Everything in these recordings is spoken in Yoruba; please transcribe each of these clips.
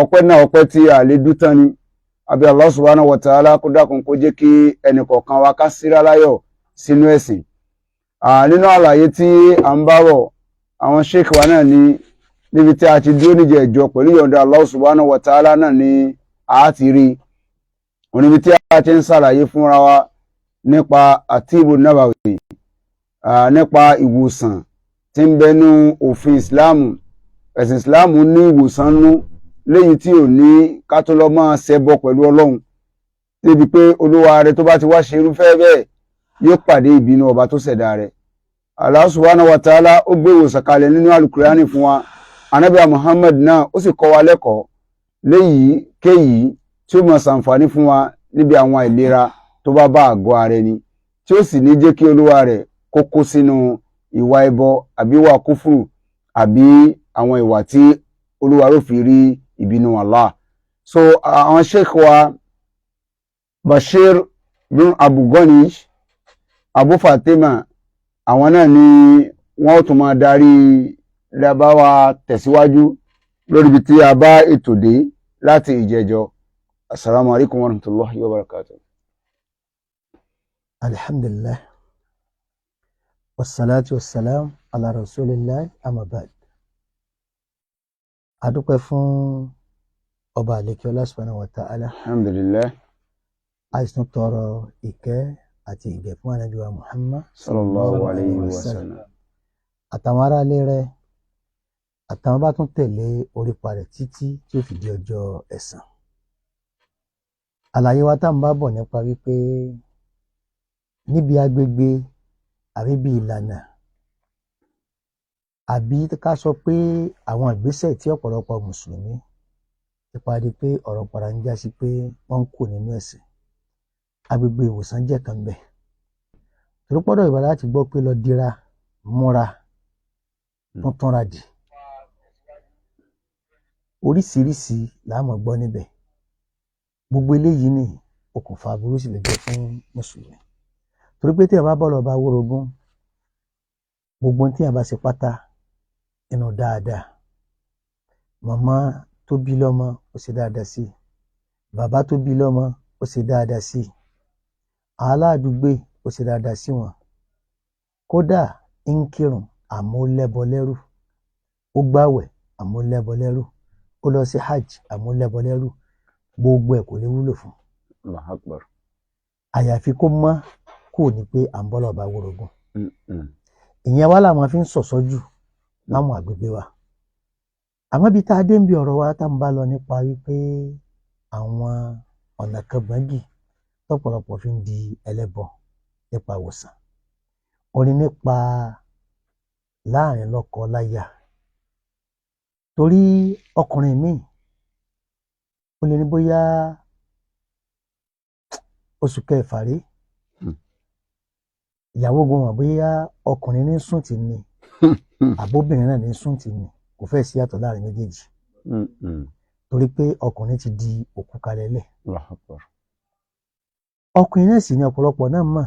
ọpẹ́ náà ọpẹ́ tí a lè dútán ni àbí Allah subhanahu wa ta'ala kó dákun kó jẹ́ kí ẹnì kọ̀ọ̀kan wa ká síra láyọ̀ sínú ẹ̀sìn. Nínú àlàyé tí à ń bá bọ̀ àwọn sheikh wa náà ní níbi tí a ti dúró níjẹ̀ ìjọ pẹ̀lú yọ̀ǹda Allah subhanahu wa ta'ala náà ni a ti rí oníbi tí a ti ń ṣàlàyé fúnra wa nípa àtíbù nabawi, nípa ìwòsàn tí ń bẹnu òfin ìsìláàmù. Ẹ̀sìn ìsìláàmù ní ìwòsàn nú léyìí tí ò ní ká tó lọ máa ṣẹbọ pẹ̀lú ọlọ́run débi pé olúwa rẹ tó bá ti wá ṣe irúfẹ́ bẹ́ẹ̀ yóò pàdé ìbínú ọba tó ṣẹ̀dá rẹ̀. Allah subhanahu wa ta'ala ó gbé ìwòsàn kalẹ̀ nínú alukurani fún wa. Ànábì Muhammad náà ó sì kọ́ wa lẹ́kọ̀ọ́ léyìí kéyìí tí ó mọ̀ ṣàǹfààní fún wa níbi àwọn àìlera tó bá bá àgọ́ ara ẹni, tí ó sì ní jẹ́ kí olúwa rẹ̀ kó kó sínú ìwà ẹbọ àbí ìwà kúfùrù àbí àwọn ìwà tí olúwa ló fi rí ìbínú Allah. So àwọn sheikh wa Bashir bin Abu Ghanish Abu Fatima àwọn náà ni wọ́n ó tún máa darí lábáwá tẹ̀síwájú lórí ibi tí a bá ètò dé láti ìjẹjọ. Assalamu alaikum warahmatullahi wabarakatuh. Alhamdulillah wassalatu wassalam ala rasulillah amma ba'd. A dúpẹ́ fún ọba àlékí ọlá subhanahu wa ta'ala. Alhamdulillah. Àìsàn tọrọ ìkẹ́ àti ìgẹ̀ fún ànábì wa Muhammad sallallahu alayhi wa sallam. Àtàwọn ará ilé rẹ̀ àtàwọn bá tún tẹ̀lé orípa rẹ̀ títí tí ó fi di ọjọ́ ẹ̀san. Àlàyé wa tá ń bá bọ̀ nípa wípé níbi agbègbè àbí bí ìlànà àbí ká sọ pé àwọn ìgbésẹ̀ tí ọ̀pọ̀lọpọ̀ mùsùlùmí ti parí pé ọ̀rọ̀ padà ń já sí pé wọ́n ń kù nínú ẹ̀sìn. Agbègbè ìwòsàn jẹ́ kan bẹ̀. Torípọ́dọ̀ ìwà láti gbọ́ pé lọ dira múra tuntun ra dì. Oríṣiríṣi la máa gbọ́ níbẹ̀. Gbogbo eléyìí ni okùnfà aburú sì lè jẹ́ fún mùsùlùmí. Torí pé tí ẹ bá bọ́ lọ bá wórogún, gbogbo tí ẹ bá ṣe pátá inú dáadáa. Màmá tó bí lọ́mọ ó ṣe dáadáa sí. Bàbá tó bí lọ́mọ ó ṣe dáadáa sí. Aládùúgbò ó ṣe dáadáa sí wọn. Kódà ń kírun àmọ́ ó lẹ́bọ lẹ́rù. Ó gbàwẹ̀ àmọ́ ó lẹ́bọ lẹ́rù. Ó lọ sí hajj àmọ́ ó lẹ́bọ lẹ́rù. Gbogbo ẹ̀ kò lè wúlò fún. Allahu Akbar. Àyàfi kó mọ́ kò ní pé à ń bọ́ lọ́ba wórogún. Ìyẹn wá làwọn fi ń sọ̀sọ́ jù láwọn àgbègbè wa. Àmọ́ bí tá a dé ń bi ọ̀rọ̀ wa tá ń bá lọ nípa wípé àwọn ọ̀nà kan gbòógì tọ́pọ̀lọpọ̀ fi ń di ẹlẹ́bọ nípa ìwòsàn. Ó ní nípa láàrin lọ́kọ láya. Torí ọkùnrin míì ó lè ní bóyá oṣù kẹfà rí ìyàwó gbọ́n bóyá ọkùnrin ní sùn tì ní àbóbìnrin náà ní sùn tì ní kò fẹ́ sí yàtọ̀ láàrin méjèèjì. Torí pé ọkùnrin ti di òkú kalẹ̀ lẹ̀. Ọkùnrin náà sì ní ọ̀pọ̀lọpọ̀ náà mọ̀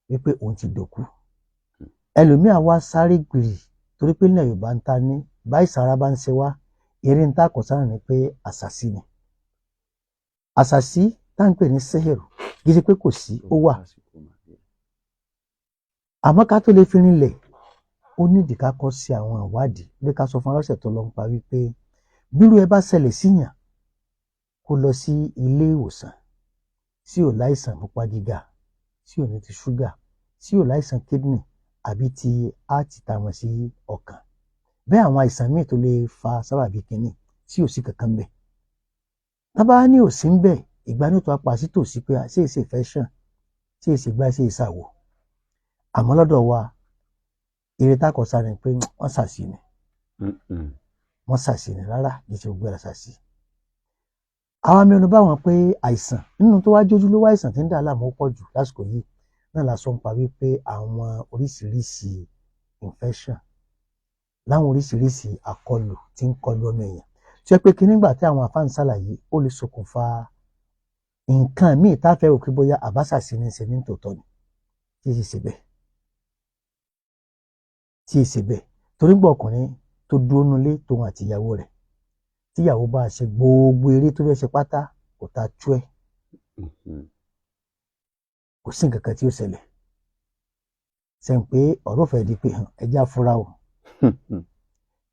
wípé òun ti dòkú. Ẹlòmíà wá sáré gbìrì torí pé ilẹ̀ Yorùbá ń ta ní báyìí sára bá ń ṣe wá eré ń tà kọ̀ sára ni pé àṣàsí ni. Àṣàsí tá ń pè ní sẹ́hẹ̀rù gidi pé kò sí ó wà. Àmọ́ ká tó lè fi rinlẹ̀ ó nídìí ká kọ́ sí àwọn ìwádìí bí ká sọ fún ọlọ́sẹ̀ tó lọ ń pa wípé bírú ẹ bá ṣẹlẹ̀ síyàn kó lọ sí ilé ìwòsàn tí ò láìsàn pupa gíga, tí ò ní ti ṣúgà, tí ò láìsàn kidney àbí ti áàtì táwọn sí ọkàn. Bẹ́ẹ̀ àwọn àìsàn míì tó lè fa sábàbí kínní tí ò sí kankan bẹ̀. Tábà ní ò sí ń bẹ̀ ìgbà ní ó tó apá sí tòsí pé ṣé èsì infection, ṣé èsì gbá, ṣé èsì àwò. Àmọ́ lọ́dọ̀ wa eré tákọ̀ọ́sá ni pé wọ́n ṣàṣì ni. Wọ́n ṣàṣì ni rárá kì í ṣe gbogbo ẹ̀rọ ṣàṣì. Àwọn mẹ́nu bá wọn pé àìsàn nínú tó wá jójú ló wá àìsàn tí ń dà láàmú pọ̀ jù lásìkò yìí náà la sọ ń pa wípé àwọn oríṣiríṣi infection láwọn oríṣiríṣi àkọlù tí ń kọlu ọmọ èèyàn tí ó pé kí nígbà tí àwọn àfáà ń ṣàlàyé ó lè ṣokùnfà nǹkan míì tá a fẹ́ rò pé bóyá àbáṣàṣì ní í ṣe ní tòótọ́ ni tí èsì ṣe bẹ́ẹ̀ tí èsì bẹ́ẹ̀ torí gbọ́ ọkùnrin tó dúró nulé tóun àti ìyàwó rẹ̀ tíyàwó bá ṣe gbogbo eré tó fẹ́ ṣe pátá kò ta tú ẹ̀ kò sí nǹkan kan tí ó ṣẹlẹ̀ sẹ́n pé ọ̀rọ̀ fẹ́ di pé ẹja fura o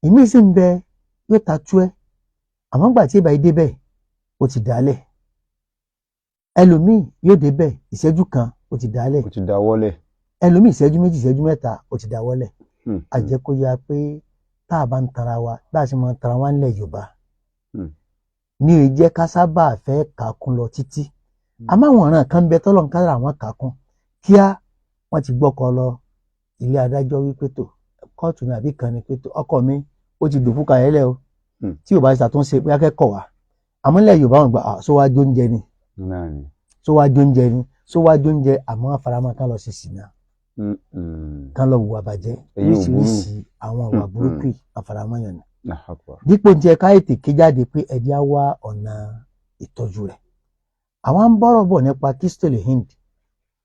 ìmí sì ń bẹ yóò ta tú ẹ̀ àmọ́ gbà tí ìbá yìí débẹ̀ ó ti dálẹ̀ ẹlòmíì yóò débẹ̀ ìṣẹ́jú kan ó ti dálẹ̀ ẹlòmíì ìṣẹ́jú méjì ìṣẹ́jú mẹ́ta ó ti dáwọ́lẹ̀ àjẹkóyà pé tá a bá ń tara wa bá a ṣe máa ń tara wa nílẹ̀ Yorùbá ní èyí jẹ́ ká sábà fẹ́ kàkún lọ títí àmọ́ àwọn ọ̀ràn kan bẹ tọ́lọ̀ ń kára àwọn kàkún kíá wọ́n ti gbọ́kọ lọ ilé adájọ́ wípé tó kóòtù ní àbí kan ní pé tó ọkọ mi ó ti dòkú ka ẹlẹ́ o tí ò bá ṣàtúnṣe pé akẹ́kọ̀ọ́ wa àmọ́ nílẹ̀ Yorùbá wọn gbà sówájú oúnjẹ ni sówájú oúnjẹ ni sówájú oúnjẹ àmọ́ afaramọ́ kan lọ sí sìnà kan lọ wùwà bàjẹ́ oríṣiríṣi àwọn àwà burúkú afaramọ́yàn ni dípò jẹ́ ká ètè ké jáde pé ẹ̀dí á wá ọ̀nà ìtọ́jú rẹ̀ àwọn ń bọ́rọ̀ bọ̀ nípa kistole Hind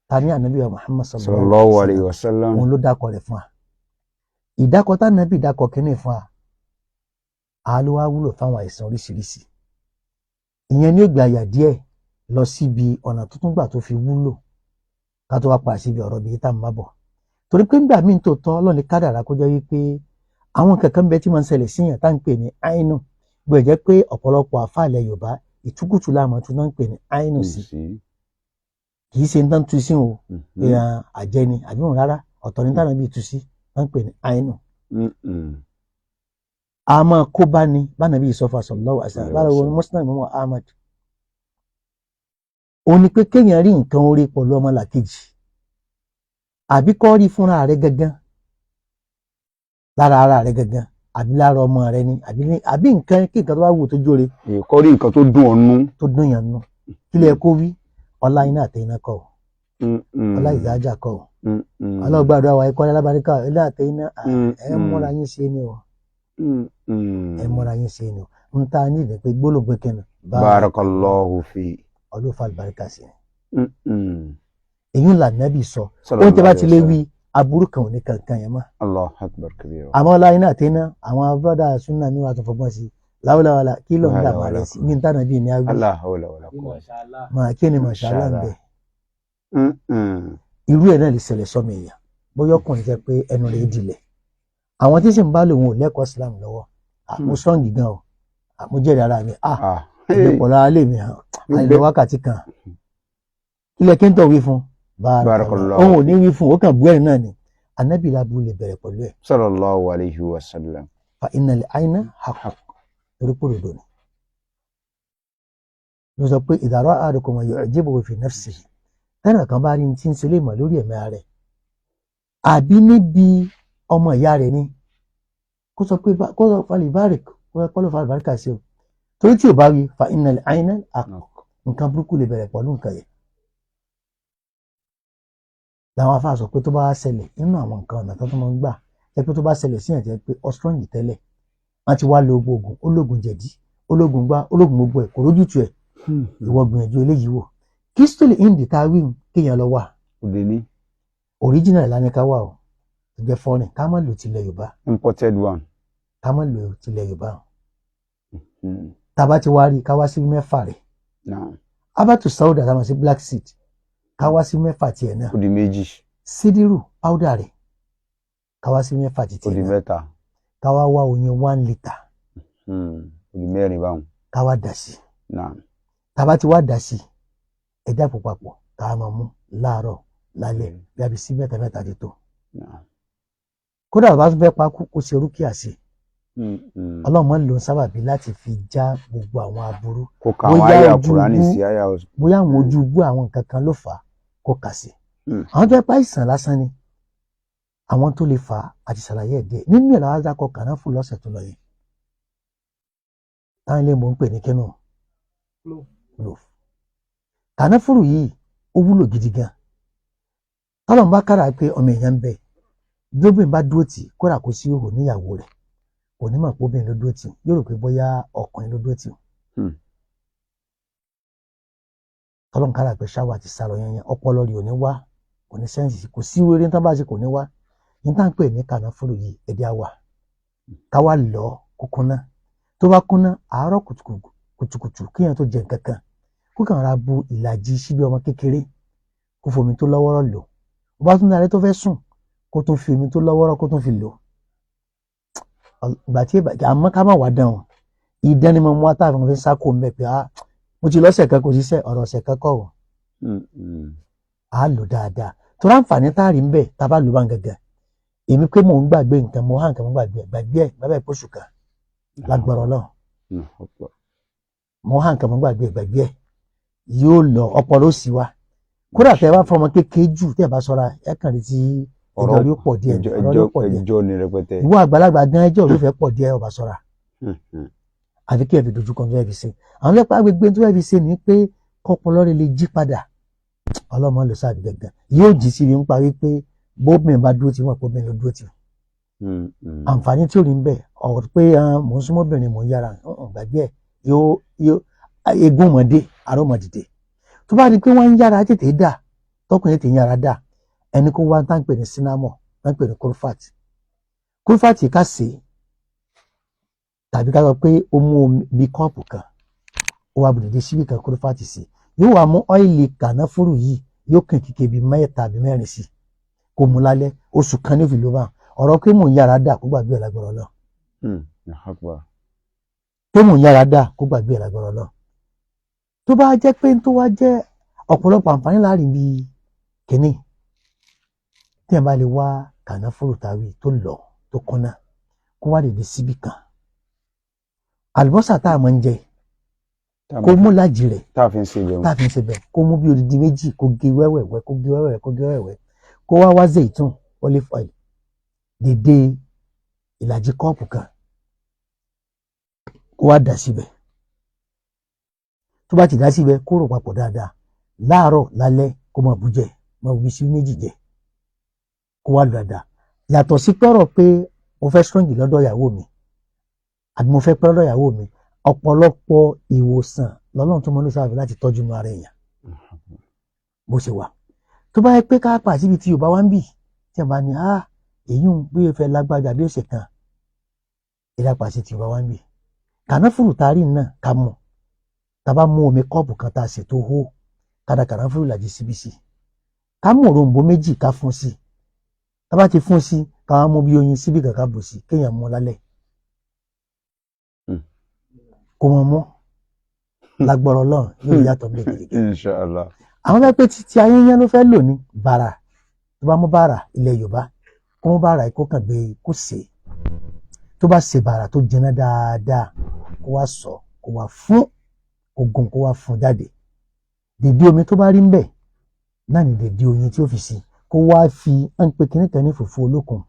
ta ní ànábì Muhammad sallallahu alaihi wasallam òun ló dákọ̀ rẹ̀ fún wa ìdákọ̀ tá nàbì dákọ̀ kínní fún wa àlọ́ wa wúlò fáwọn àìsàn oríṣiríṣi ìyẹn ní ìgbà àyà díẹ̀ lọ síbi ọ̀nà tuntun gbà tó fi wúlò ká tó wá pa síbi ọ̀rọ̀ bíi tá n bá bọ̀ torí pé nígbà míì tó tọ́ ọlọ́ni kádàrá kó jẹ́ wípé àwọn kankan bẹ tí máa ń ṣẹlẹ̀ síyàn tá ń pè ní àìnù gbọ́dọ̀ jẹ́ pé ọ̀pọ̀lọpọ̀ àfàlẹ̀ Yorùbá ìtúkùtù láàmú tó náà ń pè ní àìnù sí kì í ṣe ń tán tu sí o èèyàn àjẹni àbí òun rárá ọ̀tọ̀ ní tànà bíi tu sí náà ń pè ní àìnù. a máa kó bá ní bánà bíi sọfà sallallahu alaihi wasallam lára wọn Muslim Imam Ahmad òun ni pé kéèyàn rí nǹkan orí pẹ̀lú ọmọlàkejì àbí kọ́ rí fúnra rẹ̀ gangan lára ara rẹ̀ gangan àbí lára ọmọ rẹ̀ ni àbí nǹkan kí nǹkan tó bá wù tó jóore. kọ́ rí nǹkan tó dùn ọ́nú. tó dùn yàn nù kí lè kó wí ọlá iná àtẹ̀yìnà kọ́ ọlá ìdájà kọ́ ọlọ́gbàdo àwọn ẹ̀kọ́ alábàríkà ilé àtẹ̀yìnà ẹ̀ múra yín ṣe ni o ẹ̀ múra yín ṣe ni o ń ta ní ìdẹ́ pé gbólógbé kẹ́nu. barakallahu fi. ọlọ́fà àlùbáríkà sí ni. èyí ńlá nàbì sọ ó tẹ́ bá ti lé wí aburú kan ò ní kankan yẹn mọ́. Allahu akbar kabira. àmọ́ ọlá iná àtẹ̀yìnà àwọn abúlọ́dà súnà mi wà tó fọgbọ́n sí láwùláwàlà kí ló ń dà máa rẹ̀ sí ní tànà bíi ní agbó. máa kí ni màṣálà ń bẹ̀. irú ẹ̀ náà lè ṣẹlẹ̀ sọ́mọ èèyàn bóyá ọkùnrin jẹ́ pé ẹnu rẹ̀ dilẹ̀ àwọn tí sì ń bá lòun ò lẹ́kọ̀ọ́ Islam lọ́wọ́ mo sọ́ǹgì gan o mo jẹ́rìí ara mi ìgbẹ́pọ̀ lára lè mi hàn àìlọ wákàtí kan ilẹ̀ kí n tọ̀ wí fún barakallahu òun ò ní wí fún ó kàn bú ẹ̀rín náà ni anábì labu lè bẹ̀rẹ̀ pẹ̀lú ẹ̀. sallallahu alaihi wasallam. fa innal ayna haqq torí pòròdò ni ló sọ pé ìdàrọ́ àdùkù mọ̀ yóò ẹ̀jẹ̀ bò fi nafsihi tẹ́nà kan bá rí ní tí ń ṣe lè mọ̀ lórí ẹ̀mí rẹ̀ àbí níbi ọmọ ìyá rẹ̀ ni kó sọ pé kó sọ falibárì kó lọ falibárì kà sí o torí tí ò bá wí fa innal ayna haqq nǹkan burúkú lè bẹ̀rẹ̀ pẹ̀lú nǹkan yẹn làwọn afá sọ pé tó bá ṣẹlẹ̀ nínú àwọn nǹkan ọ̀nà tó máa ń gbà jẹ́ pé tó bá ṣẹlẹ̀ síyàn jẹ́ pé ọ̀strọ́ǹgì tẹ́lẹ̀ wọ́n ti wá lo oògùn ológun jẹ̀dí ológun gbá ológun gbogbo ẹ̀ kò rójútu ẹ̀ ìwọ gbìyànjú eléyìí wò kistole Hind tá a wí kéèyàn lọ wà òde ní original ìlànà ká wà o tó jẹ́ foreign ká má lò tilẹ̀ Yorùbá imported one ká má lò tilẹ̀ Yorùbá tá a bá ti wá rí ká wá sí mẹ́fà rẹ̀ abatu sauda tá a mọ̀ sí black seed ká wá sí mẹ́fà tiẹ̀ náà ó di méjì sídìrú powder rẹ̀ ká wá sí mẹ́fà tiẹ̀ ó di náà mẹ́ta ká wá wá oyin 1 litre ó di mẹ́rin báwọn ká wá dà sí tá a bá ti wá dà sí ẹ̀dá pòpapọ̀ ká máa mú láàárọ̀ lálẹ́ bí a bí sí mẹ́ta ti tó kódà bàbá tó fẹ́ pa kó ṣe rúkìá sí ọlọ́mọ ló ń sábàbí láti fi já gbogbo àwọn aburú kó ka àwọn àyà Kùránì sí àyà bóyá àwọn ojú bú àwọn nǹkan kan ló fà á kó kà sí àwọn tó fẹ́ pa ìsàn lásán ni àwọn tó lè fà á àti ṣàlàyé ẹ̀dẹ́ nínú ẹ̀ làwọn adákọ kànáfù lọ́sẹ̀ tó lọ yẹn táwọn ilé mò ń pè ní kínú kànáfùrù yìí ó wúlò gidi gan tọ́lọ́n bá kára pé ọmọ èèyàn ń bẹ jóbìn bá dúró tì kódà kó sí òhò níyàwó rẹ̀ kò ní mọ̀ pé obìnrin ló dúró tì yóò rò pé bóyá ọkùnrin ló dúró tì tọ́lọ́n kára pé ṣáwà ti sálọ yẹn ọpọlọ rẹ̀ ò ní wá kò ní sẹ́ǹsì kò sí wéré tán bá ṣe kò ní wá ní tá à ń pè ní kànáfùrù yìí ẹ̀dí àwà káwá lọ kókó náà tó bá kúnná àárọ̀ kùtùkùtù kíyàn tó jẹ nǹkan kan kó kàn ra bu ìlàjì síbi ọmọ kékeré kó fomi tó lọ́wọ́rọ́ lò ó bá tún dáre tó fẹ́ sùn kó tún fi omi tó lọ́wọ́rọ́ kó tún fi lò ìgbà tí àmọ́ ká má wá dán o ìdán ni mo mú àtàwọn fi ń sáko ń bẹ̀ pé mo ti lọ́sẹ̀ kan kò ṣiṣẹ́ ọ̀rọ̀ ọ̀sẹ̀ kan kọ̀ wọ̀ á lò dáadáa tó ráǹfààní tá a rí ń bẹ̀ tá a bá lò bá ń gẹ̀gẹ̀ èmi pé mò ń gbàgbé nǹkan mo hàn nǹkan mo gbàgbé ẹ̀ bàbá ẹ̀ pọ̀ṣù kan lágbára Ọlọ́run mo hàn nǹkan mo gbàgbé ẹ̀ yóò lọ ọpọlọ sí wa kódà tẹ bá fọmọ kékeré jù tẹ bá ṣọ́ra ẹ kàn rí tí ẹjọ́ rí pọ̀ díẹ̀ ẹjọ́ ní rẹpẹtẹ ìwọ àgbàlagbà gan ẹjọ́ rí fẹ́ pọ̀ díẹ̀ ọba ṣọ́ra àfi kí ẹ fi dojú kan tó ẹ fi ṣe àwọn lẹpẹ agbègbè tó ẹ fi ṣe ni pé kọpọlọ rẹ lè jí padà ọlọmọ lè sáà gbẹgbẹ yóò jí síbi ń parí pé bóbìnrin bá dúró tì wọn bóbìnrin ló dúró tì àǹfààní tí ò ní bẹ ọ̀rọ̀ pé mò ń súnmọ́bìnrin mò ń yára gbàgbé ẹ yóò egun mọdé àrọmọdìdè tó bá di pé wọ́n ń yára tètè dà tọkùnrin tètè yára dà ẹni kó wá tá ń pè ní cinnamon tá ń pè ní kólfàtì ká sè é tàbí ká sọ pé ó mú omi bí kọ́ọ̀pù kan ó wá bùdìdì síbí kan kólfàtì sí yóò wá mú ọ́ìlì kànáfùrù yìí yóò kàn kíkẹ́ bí mẹ́ta àbí mẹ́rin sí kó mu lálẹ́ oṣù kan ní òfin ló bá ọ̀rọ̀ pé mò ń yára dà kó gbàgbé ẹ̀ lágbára lọ pé mò ń yára dà kó gbàgbé ẹ̀ lágbára lọ tó bá jẹ́ pé tó wá jẹ́ ọ̀pọ̀lọpọ̀ àǹfààní láàrin bíi kìíní tí ẹ̀ bá lè wá kànáfùrù tàwí tó lọ tó kọ́nà kó wá dèdè síbì kan àlùbọ́sà tá a máa ń jẹ kó mú lájì rẹ̀ tá a fi ń ṣe bẹ́ẹ̀ kó mú bí odidi méjì kó gé wẹ́wẹ́wẹ́ kó wá zaitun olive oil dèdè ìlàjì kọ́ọ̀pù kan kó wá dà síbẹ̀ tó bá ti dá síbẹ̀ kó rò papọ̀ dáadáa láàárọ̀ lálẹ́ kó máa bú jẹ máa wí sí méjì jẹ kó wá lò dáadáa yàtọ̀ sí pẹ́rọ̀ pé mo fẹ́ strong lọ́dọ̀ ìyàwó mi àbí mo fẹ́ pẹ́ lọ́dọ̀ ìyàwó mi ọ̀pọ̀lọpọ̀ ìwòsàn lọ́lọ́run tó mọ ní sáà láti tọ́jú inú ara èèyàn bó ṣe wà tó bá yẹ pé ká pa síbi tí Yorùbá wá ń bì tí ẹ bá ní èyí ń bí fẹ́ lágbájá bí ọ̀sẹ̀ kan ìlápá sí ti Yorùbá wá ń bì kànáfùrù tarí náà ká mọ̀ tá bá mú omi kọ́ọ̀pù kan tá a ṣe tó hó kádà kànáfùrù làjì síbi sí ká mú òrombó méjì ká fún sí tá bá ti fún sí ká wá mú bí oyin síbi kàkà bù sí kéèyàn mú lálẹ́ kò mọ̀ mọ́ lágbọ́rọ̀ Ọlọ́run yóò yàtọ̀ bí gẹ́gẹ́ Inshallah àwọn fẹ́ pé títí ayé yẹn ló fẹ́ lò ní bàrà tó bá mú bàrà ilẹ̀ Yorùbá kó mú bàrà kó kàn gbé kó sè tó bá sè bàrà tó jiná dáadáa kó wá sọ kó wá fún ogun kó wá fún jáde dèdè omi tó bá rí ń bẹ̀ náà ni dèdè oyin tí ó fi sí kó wá fi ń pe kìnnìkan ní fùfú olókun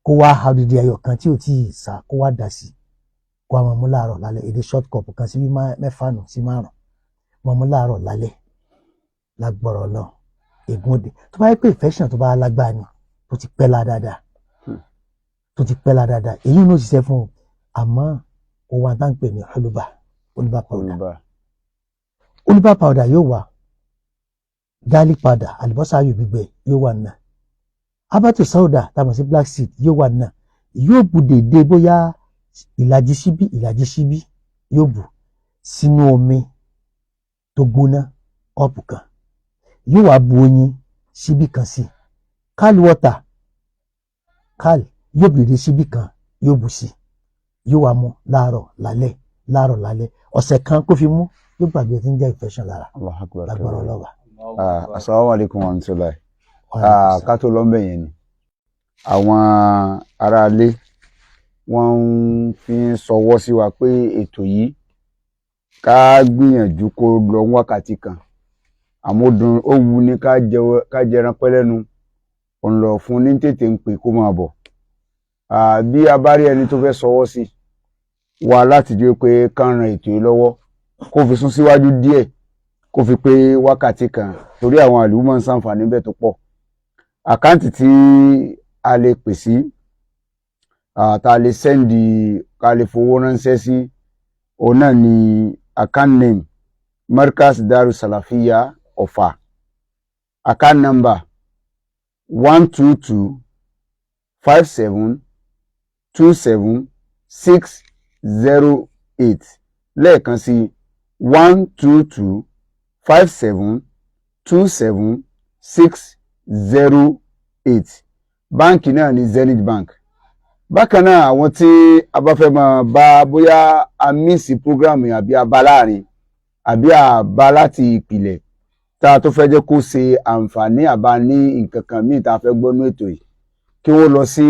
kó wá ha odidi ẹyọ kan tí ò tí ì sá kó wá dà sí kó wá máa mú láàárọ̀ lálẹ́ èdè short cup kan sí bí mẹ́fà nù sí márùn máa mú láàárọ̀ lálẹ́ lágbọ̀rọ̀ lọ ègún òde tó bá yẹ pé infection tó bá lágbára ni tó ti pẹ́ dáadáa èyí ló ṣiṣẹ́ fún un àmọ́ ó wá tá ń pè ní oliver powder yóò wà garlic powder àlùbọ́sà ayò gbígbẹ yóò wà náà abatu sauda tàbí sí black seed yóò wà náà yóò bu dèdè bóyá ìlàjì síbí yóò bu sínú omi tó gbóná kọ́ọ̀pù kan yóò wá bu oyin síbí kan sí cal water yóò bèrè síbí kan yóò bu sí yóò wá mú láàárọ̀ lálẹ́ ọ̀sẹ̀ kan kó fi mú yóò gbàgbé tí ń jẹ́ infection lára lágbára ọlọ́wà. Assalamu alaikum wa rahmatullahi. Ká tó lọ́mbẹ̀ yẹn ni àwọn aráalé wọ́n ń fi sọwọ́ sí wa pé ètò yìí ká gbìyànjú kó lọ wákàtí kan àmọ́dún ó wù ní ká jẹran pẹ́lẹ́nu òun lọ fún ní tètè ń pè kó máa bọ̀ bí a bá rí ẹni tó fẹ́ sọwọ́ sí wa láti jẹ́ pé ká ran ètò yìí lọ́wọ́ kó fi sún síwájú díẹ̀ kó fi pé wákàtí kan torí àwọn àlùmọ́ ń ṣàǹfààní bẹ́ẹ̀ tó pọ̀ àkáǹtì tí a lè pè sí tá a lè sẹ́ndì ká lè fowó ránṣẹ́ sí òun náà ni account name Markaz Darus Salafiyya Ọ̀fà account number 1225727 608 lẹ́ẹ̀kan sí 1225727 608 báǹkì náà ní Zenith Bank. Bákan náà àwọn tí a bá fẹ́ máa bá bóyá a mísì prógrámù àbí abá láàrin àbí àbá láti ìpìlẹ̀ tá a tó fẹ́ jẹ́ kó ṣe àǹfààní àbá ní nǹkan kan míì tá a fẹ́ gbọ́nú ètò yìí kí wọ́n lọ sí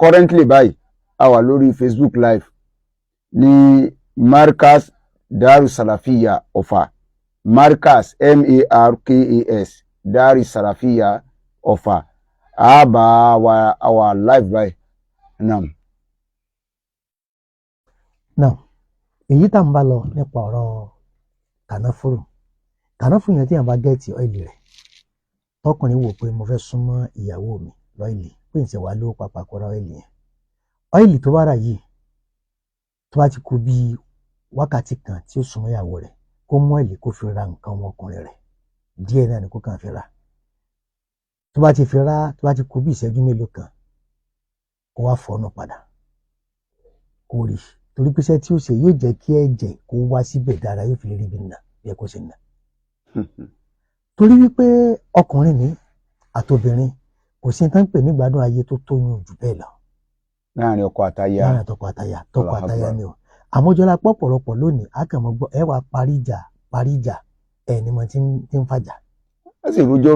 currently báyìí a wà lórí Facebook live ní Markaz Darussalafiya Ọ̀fà, Markaz Markas Darussalafiya Ọ̀fà àbá our live báyìí. Now, èyí tá ń bá lọ nípa ọ̀rọ̀ kànáfùrù yẹn tí yàn bá gẹ́ẹ̀tì ọ́ìlì rẹ̀ tọkùnrin wò pé mo fẹ́ súnmọ́ ìyàwó mi lọ́ìlì pé ìṣẹ̀ wà lówó papà kọ́ra ọ́ìlì yẹn. Ọ́ìlì tó bá rà yìí tó bá ti kú bí wákàtí kan tí ó súnmọ́ ìyàwó rẹ̀ kó mú ọ́ìlì kó fi ra nǹkan ọmọkùnrin rẹ̀ díẹ̀ náà ni kó kàn fi rà. Tó bá ti fi rà tó bá ti kú bí ìṣẹ́jú mélòó kan kó wá fọ́nù padà kó rí torí pé iṣẹ́ tí ó ṣe yóò jẹ́ kí ẹ̀jẹ̀ kó wá síbẹ̀ dára yóò fi lè rí bí nà bí ẹ kó ṣe nà. Torí wípé ọkùnrin ní àtobìnrin kò sí tán pè ní gbádùn ayé tó tóyún jù bẹ́ẹ̀ lọ. Láàrin ọkọ àtaya. Láàrin tọkọ àtaya ni o. Àmójọra pọ̀pọ̀lọpọ̀ lónìí akẹ́mọ̀ gbọ́ ẹ wá parí ìjà ẹ̀ ni mo ti ń fàjà. Ẹ sì rújọ́.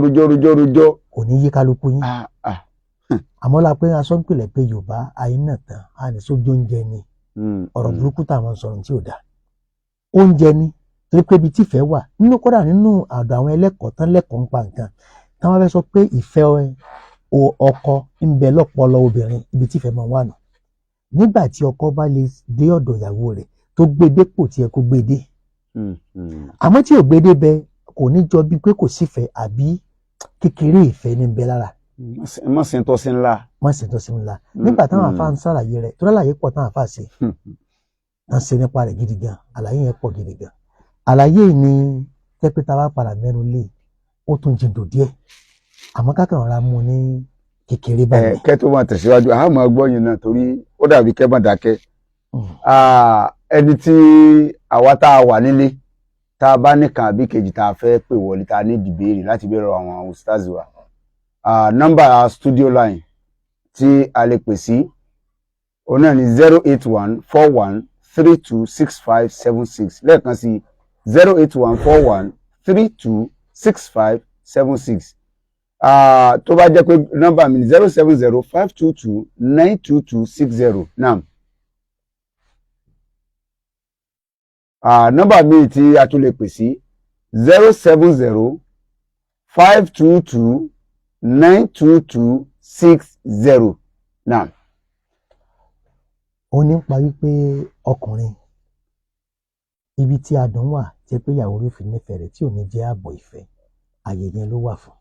Kò ní yí kálukú yín. Àmọ́ la pé aṣọ ń pèlẹ̀ pé Yorùbá àìnà tán a ní sójú oúnjẹ ni ọ̀rọ̀ burúkú táwọn sọ̀rọ̀ tí ò dáa. Oúnjẹ ni torí pé ibi tí ìfẹ́ wà nínú kódà nínú àdó àwọn ẹlẹ́kọ̀ọ́ tán lẹ́kọ̀ọ́ ń pa nǹkan táwọn fẹ́ sọ pé ìfẹ́ ọkọ ń bẹ lọ́pọlọ obìnrin ibi tí ìfẹ́ máa wà nù. Nígbà tí ọkọ bá lè dé ọ̀dọ̀ ìyàwó rẹ̀ tó gbé dépò tí ẹ kó gbé dé. Àmọ́ tí ò gbé dé bẹ kò ní jọ bí pé kò sífẹ̀ẹ́ àbí kékeré ìfẹ́ ní bẹ lára. Má sì ń tọ́ sí ńlá. Nígbà táwọn àfa ń sàlàyé rẹ̀ tó lálàyé pọ̀ táwọn àfa ṣe wọ́n ṣe nípa rẹ̀ gidi gan àlàyé yẹn pọ̀ gidi gan. Àlàyé ni tẹ́pẹ́tà bá padà mẹ́nu lé ó tún jìndò díẹ̀ àmọ́ kákan ọ̀rá mú ní kékeré báyìí. Kẹ́ tó máa tẹ̀síwájú àá máa gbọ́ yín náà torí ó dàbí kẹ́ máa dákẹ́. Ẹni tí àwa tá a wà nílé tá a bá nìkan àbí kejì tá a fẹ́ pè wọlé tá a ní ìbéèrè láti béèrè àwọn ustaz wa. Nọ́mbà studio line tí a lè pè sí òun náà ni 08141326576 lẹ́ẹ̀kan sí 08141326576. Tó bá jẹ́ pé nọ́mbà mi ni 07052292260 náà. Nọ́mbà mi tí a tún lè pè sí 07052292260 náà. Ó ní pa wípé ọkùnrin ibi tí adùn wà tí pé ìyàwó rẹ̀ fi nífẹ̀ẹ́ rẹ̀ tí ò ní jẹ́ ààbọ̀ ìfẹ́ àyè yẹn ló wà fún.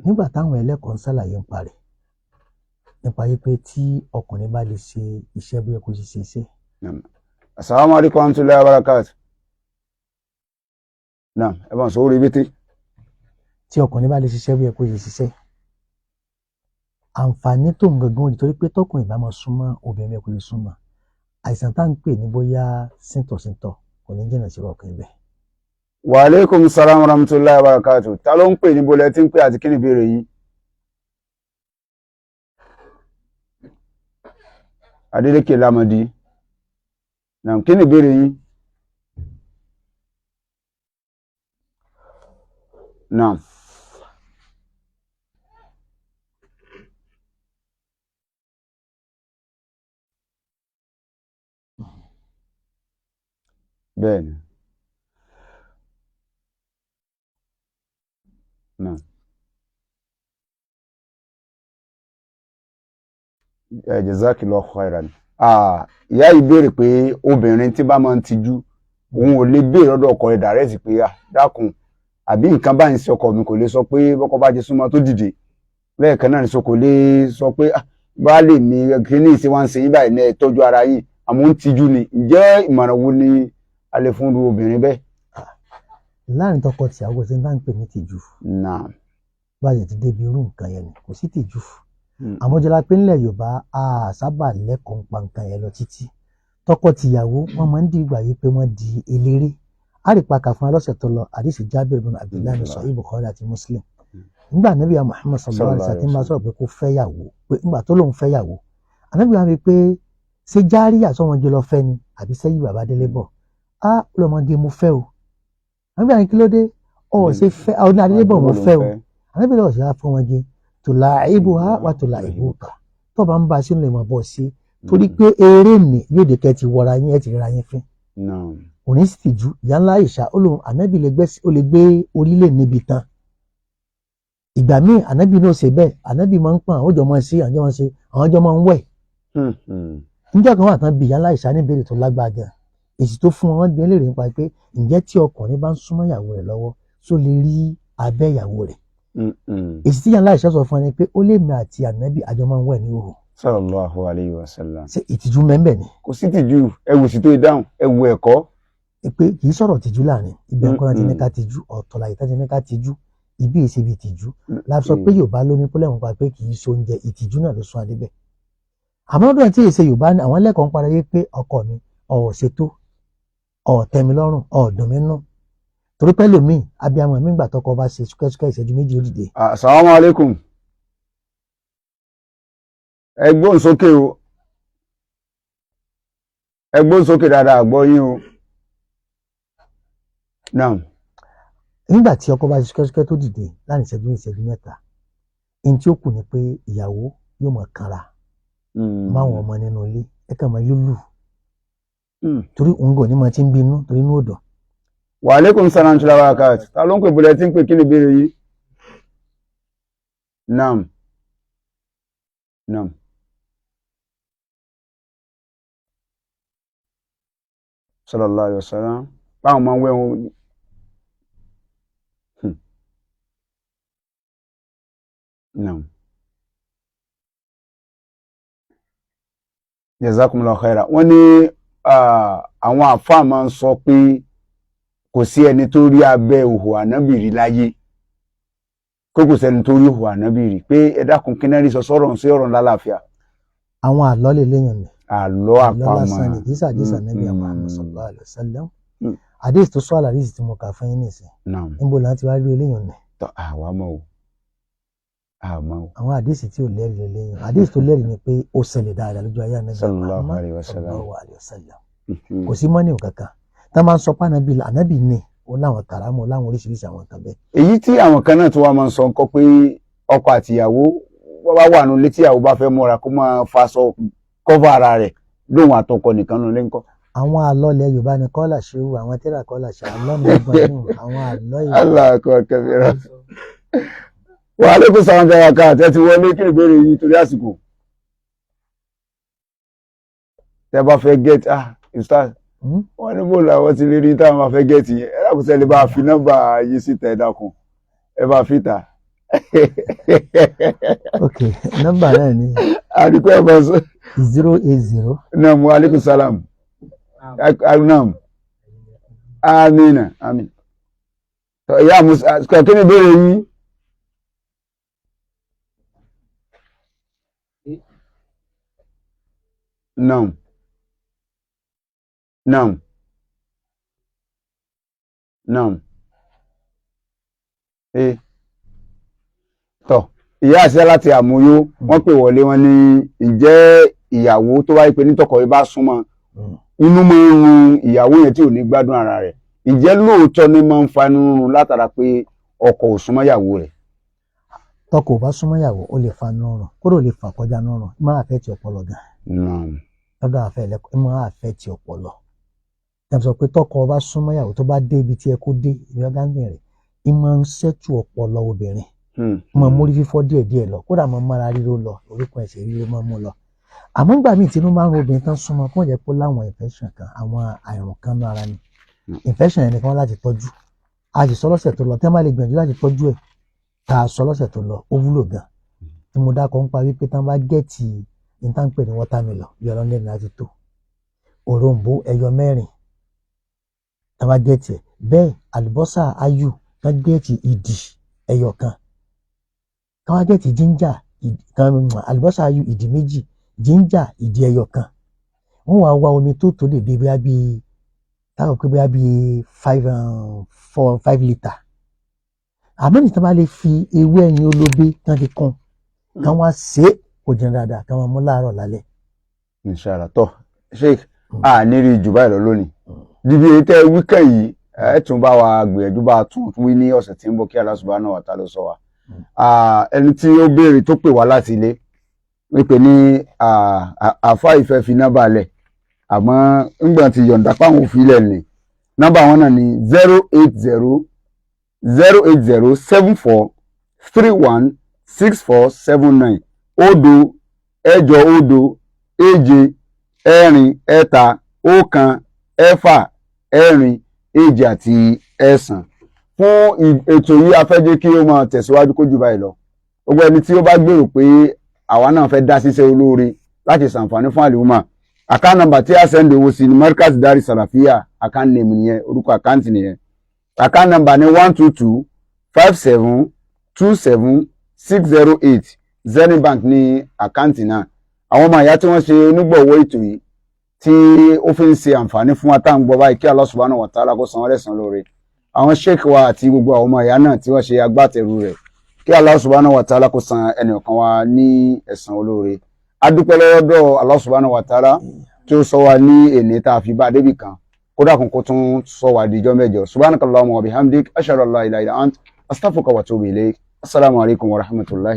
Nígbà táwọn ẹlẹ́kọ̀ọ́ ń ṣàlàyé ń parẹ̀ nípa wípé tí ọkùnrin bá lè ṣe iṣẹ́ bóyá kó ṣe iṣẹ́. Assalamu alaikum warahmatullahi wabarakatuh. Naam, ẹ bá ń sọ orí bété. Tí ọkùnrin bá lè ṣiṣẹ́ bóyá kó ṣe ṣiṣẹ́ àǹfààní tó ń gangan nítorí pé tọkùnrin bá máa súnmọ́ obìnrin kò lè súnmọ́ àìsàn tá ń pè ní bóyá síntọ̀síntọ̀ kò ní jìnnà sí ọkùnrin bẹ́ẹ̀. Wa alaikum salam warahmatullahi wabarakatuh. Ta ló ń pè ní bolẹ̀ tí ń pè àti kí ni ìbéèrè yín? Adélékè Lámọdí. Naam, kí ni ìbéèrè yín? Naam. Bẹ́ẹ̀ni. Naam. Jazakillahu khairan. Ìyá yìí béèrè pé obìnrin tí bá máa ń tijú òun ò lè béèrè lọ́dọ̀ ọkọ rẹ̀ dàrẹ́tì pé dákun àbí nǹkan báyìí sí ọkọ mi kò lè sọ pé bọ́kọ bá ti súnmọ́ tó dìde lẹ́ẹ̀kan náà ní so kò lè sọ pé baálé mi kíní ìṣe wá ń ṣe yín báyìí ní ẹ tọ́jú ara yín àmọ́ ń tijú ni. Ǹjẹ́ ìmọ̀ràn wo ni a lè fún obìnrin bẹ́ẹ̀? Láàrin tọkọ tìyàwó ṣe ń bá ń pè ní tìjú. Naam. Báyìí ti débi irú nǹkan yẹn ni kò sí tìjú. àmọ́ jọlá pé nílẹ̀ Yorùbá a sábà lẹ́kọ̀ọ́ pa nǹkan yẹn lọ títí tọkọ tìyàwó wọ́n máa ń dìgbà yìí pé wọ́n di eléré àrípàkà fún alọ́sẹ̀ tó lọ àdìsí Jábìr bin Abdullah ní Sahih Bukhari àti Muslim nígbà Ànábì Muhammad sallallahu alaihi wasallam tí ń bá sọ̀rọ̀ pé kó fẹ́yàwó pé nígbà tó lóun fẹ́yàwó Ànábì wa rí pé ṣé járíyà sọ́wọ́n jẹ́ lọ fẹ́ ni àbí sẹ́yìn bàbá délé bọ̀ á lọ́mọdé mo fẹ́ o Ànábì wa ní kí ló dé ọ̀ ṣe fẹ́ àwọn adélé bọ̀ mo fẹ́ o Ànábì lọ́wọ́ ṣe á fún wọn gé tòlà ìbò ha wà tòlà ìbò kà tó bá ń bá a sínú lè mọ̀ bọ̀ sí torí pé eré nì yóò dé kẹ́ ti wọra yín ẹ̀ ti ra yín fín òní sì tìjú ìyá ńlá Àìṣà ó lóun Ànábì lè gbé orílẹ̀ níbi tán ìgbà míì Ànábì náà ṣe bẹ́ẹ̀ Ànábì máa ń pọn àwọn jọ máa ń ṣe àwọn jọ máa ń wẹ̀ níjọ́ kan wà tán bí ìyá ńlá Àìṣà ní ìbéèrè tó lágbára gan èsì tó fún wọn gbé léèrè nípa pé ǹjẹ́ tí ọkùnrin bá ń súnmọ́ ìyàwó rẹ̀ lọ́wọ́ tó lè rí abẹ́ ìyàwó rẹ̀ èsì tí ìyá ńlá Àìṣà sọ fún ẹni pé ó lè mi àti Ànábì àjọ máa ń wẹ̀ ní òhò. Sallallahu alayhi wa sallam. ṣe ìtìjú mẹ́mbẹ̀ ni. kò sí tìjú ẹwù sí tó dáhùn ẹwù ẹ̀kọ́. pé kì í sọ̀rọ̀ tìjú láàrin ibi ẹ̀kọ́ náà ti ní ká tìjú ọ̀tọ̀ láyé tá ti ní ká tìjú ibi èsì ibi tìjú la sọ pé Yorùbá ló ní pọ́lẹ́mù pa pé kì í so oúnjẹ ìtìjú náà ló sún adébẹ̀. àmọ́ ọdún tí èsè Yorùbá ní àwọn lẹ́kọ̀ọ́ ń parayé pé ọkọ mi ṣètò tẹ́mi lọ́rùn dùn mí nù torí pẹ́ lòmíì abiyamọ mi gbà tọkọ bá ṣe súkẹ́súkẹ́ ìṣẹ́jú méjì ó dìde. Assalamu alaikum ẹgbọ́n sókè o ẹgbọ́n sókè dáadáa àgbọ́ yín o náà. nígbà tí ọkọ bá ṣe súkẹ́súkẹ́ tó dìde láàrin ìṣẹ́jú mẹ́ta ní tí ó kù ni pé ìyàwó yóò mọ̀ kanra máwọn ọmọ nínú ilé ẹ̀ka máa lùlù torí òun gò ní máa ti ń bínú torí inú òdò. Wa alaikum salam tí lára káàtì ta ló ń pè bọ́lẹ̀ tí ń pè kí ni ìbéèrè yìí. Naam. Naam. Sallallahu alaihi wasallam báwọn máa ń wẹ̀ wọn. Naam. Jazakumullahu khaira. Wọ́n ní àwọn àfáà máa ń sọ pé kò sí ẹni tó rí abẹ́ òhò ànábì rí láyé kò sẹ́ni tó rí òhò ànábì rí pé ẹ dákun kí náà rí sọ sọ́rọ̀ sí ọ̀rọ̀ lálàáfíà. àwọn àlọ́ lè léyìn ni àlọ́ àpamọ́ lásán ni kì í sàdísà Ànábì Muhammad sallallahu alaihi wasallam àdéhìí tó sọ àlàrí tí mo kà fún yín nìsín níbo láti wá rí eléyìn ni. àwa mọ̀ o àwọn àdéhìí tí ò lẹ́rìí eléyìn àdéhìí tó lẹ́rìí ni pé ó ṣẹlẹ̀ dáadáa lójú ayé Ànábì sallallahu alaihi wasallam kò sí mọ́nì kankan tá a máa ń sọ pé ànábì ní o láwọn kàrámù o láwọn oríṣiríṣi àwọn kan bẹ́ẹ̀. èyí tí àwọn kan náà tó wá máa ń sọ nǹkan pé ọkọ àtìyàwó bá wà nù létí ìyàwó bá fẹ́ múra kó máa faṣọ kọ́fà ara rẹ̀ lóhun àtọkọ nìkan ló lé ńkọ́. àwọn àlọ́ ilẹ̀ Yorùbá ni kọ́là ṣéwù àwọn tẹ́lá kọ́là ṣe àlọ́ mi gbọ́n nù àwọn àlọ́ ìlú. aláàkọ́ kẹfìrà wà á lékún sáwọn fẹ́ wákà àti wọlé kí ìbéèrè yìí torí àsìkò tẹ bá fẹ́ get ustaz wọ́n ní bò làwọn ti lè rí táwọn máa fẹ́ gẹ́ẹ̀tì yẹn ẹ̀rọ kùsẹ́ lè bá fi nọ́mbà yìí síta ẹ̀ dákun ẹ bá fi ta. ok nọ́mbà náà ni. àdìkú ẹ̀ bá sọ. 080. naam wa aleykum salam. naam amina amin. ìyá musa kí ni ìbéèrè yín. naam. Naam. Naam. Tọ́, ìyá àṣẹ láti àmúyó, wọ́n pè wọlé wọn ní ìjẹ́ ìyàwó tó wáyé pé nítọkọ yìí bá súnmọ́ inú máa ń run ìyàwó yẹn tí ò ní gbádùn ara rẹ̀. Ìjẹ́ lóòótọ́ ni máa ń fa inú run látara pé ọkọ ò súnmọ́ ìyàwó rẹ̀. Tọkọ ò bá súnmọ́ ìyàwó, ó lè fa inú run, kódà ó lè fà kọjá inú run, máa fẹ́ ti ọpọlọ gan. Naam. Lọ́dọ̀ àfẹ́ ẹlẹ́kọ̀ọ́, máa fẹ́ ti ọpọlọ. Sọ pé tọkọ bá súnmọ́ ìyàwó tó bá dé ibi tí ẹ kó dé ibi ọgáńdìn rẹ̀ ìmọ̀ ń ṣẹ́tù ọpọlọ obìnrin mọ̀ mórí fífọ́ díẹ̀díẹ̀ lọ kódà mọ̀ mára ríro lọ orúkọ ẹ̀sẹ̀ ríro mọ̀ mú lọ. àmọ́ gbà míì tinú máa ń ro obìnrin tán súnmọ́ kí wọ́n jẹ́ pé láwọn infection kan àwọn àìrùn kan ní ara ni infection yẹn nìkan láti tọ́jú a sì sọ lọ́sẹ̀ tó lọ tẹ́ máa lè gbìyànjú láti tọ́jú ẹ̀ tá a sọ lọ́sẹ̀ tó lọ ó wúlò gan tí mo dákọ̀ ń parí pé tán bá gẹ̀ẹ́tì ìtànpè ní watermelon bí ọlọ́ndẹ̀ láti tó òrombó ẹyọ 4 tàbá gẹ̀ẹ́tì ẹ̀ bẹ́ẹ̀ àlùbọ́sà ayù tán gẹ̀ẹ́tì ìdì ẹyọ kan káwá gẹ̀ẹ́tì jíńjà àlùbọ́sà ayù ìdí méjì, ginger ìdí ẹyọ kan. Wọ́n wá wá omi tó tó dédé bóyá bíi táwọn pé bóyá bíi 5 litre. Àmọ́ nìkan bá lè fi ewé ẹyin olóbe kan fi kún kan wá ṣe kò jẹun dáadáa kan máa mú láàárọ̀ lálẹ́. Inshallah tó Sheikh a ní rí jù báyìí lọ lónìí níbi ètò wíkẹ̀ yìí ẹ tún bá wa gbìyànjú bá tún wí ní ọ̀sẹ̀ tí ń bọ̀ kí Allah subhanahu wa ta'ala sọ wa. Ẹni tí ó béèrè tó pè wá láti ilé wípé ní àfá ìfẹ́ fi nọ́mbà lẹ̀ àmọ́ ńgbà tí yọ̀ǹda páwọn òfin ilẹ̀ ní nọ́mbà wọn náà ní 08074316479 òdo ẹ̀jọ òdo èje ẹ̀rin ẹ̀ta ọ̀kan ẹ̀fà ẹ̀rin èje àti ẹ̀sán. Fún ètò yìí a fẹ́ jẹ́ kí ó máa tẹ̀síwájú kó jù báyìí lọ. Gbogbo ẹni tí ó bá gbèrò pé àwa náà fẹ́ dá síṣẹ́ olóore láti ṣàǹfààní fún àlùmọ́ account number tí a send owó sí ni Markaz Dari Salafiyya account name nìyẹn, orúkọ àkáǹtì nìyẹn. Account number ni 12257276008 Zenith Bank ní àkáǹtì náà. Àwọn ọmọ ìyá tí wọ́n ṣe onígbọ̀wọ́ ètò yìí tí ó fi ń ṣe àǹfààní fún wa tá à ń gbọ́ báyìí kí Allah subhanahu wa ta'ala kó san wọ́n lẹ́san lóore. Àwọn sheikh wa àti gbogbo àwọn ọmọ ìyá náà tí wọ́n ṣe agbátẹrù rẹ̀ kí Allah subhanahu wa ta'ala kó san ẹnìkan wa ní ẹ̀san olóore. A dúpẹ́ lọ́dọ̀ Allah subhanahu wa ta'ala tí ó sọ wa ní èní tá a fi bá débì kan kódà kó tún sọ wa díjọ́ mẹ́jọ. Subhanakallahumma wa bihamdik ashhadu an la ilaha illa ant astaghfiruka wa atubu ilayk. Assalamu alaikum wa rahmatullahi.